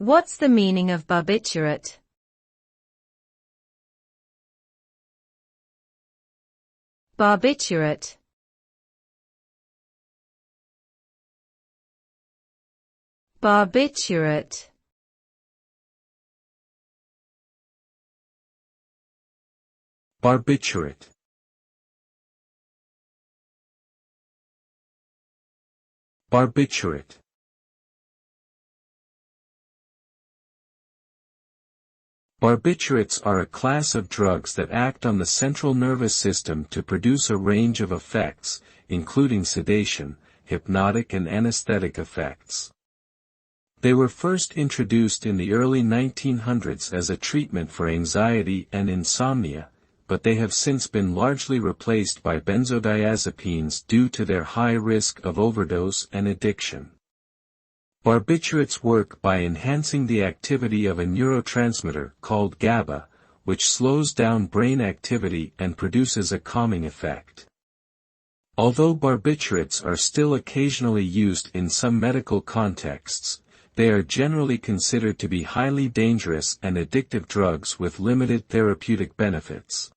What's the meaning of barbiturate? Barbiturate. Barbiturate. Barbiturate. Barbiturate. Barbiturates are a class of drugs that act on the central nervous system to produce a range of effects, including sedation, hypnotic and anesthetic effects. They were first introduced in the early 1900s as a treatment for anxiety and insomnia, but they have since been largely replaced by benzodiazepines due to their high risk of overdose and addiction. Barbiturates work by enhancing the activity of a neurotransmitter called GABA, which slows down brain activity and produces a calming effect. Although barbiturates are still occasionally used in some medical contexts, they are generally considered to be highly dangerous and addictive drugs with limited therapeutic benefits.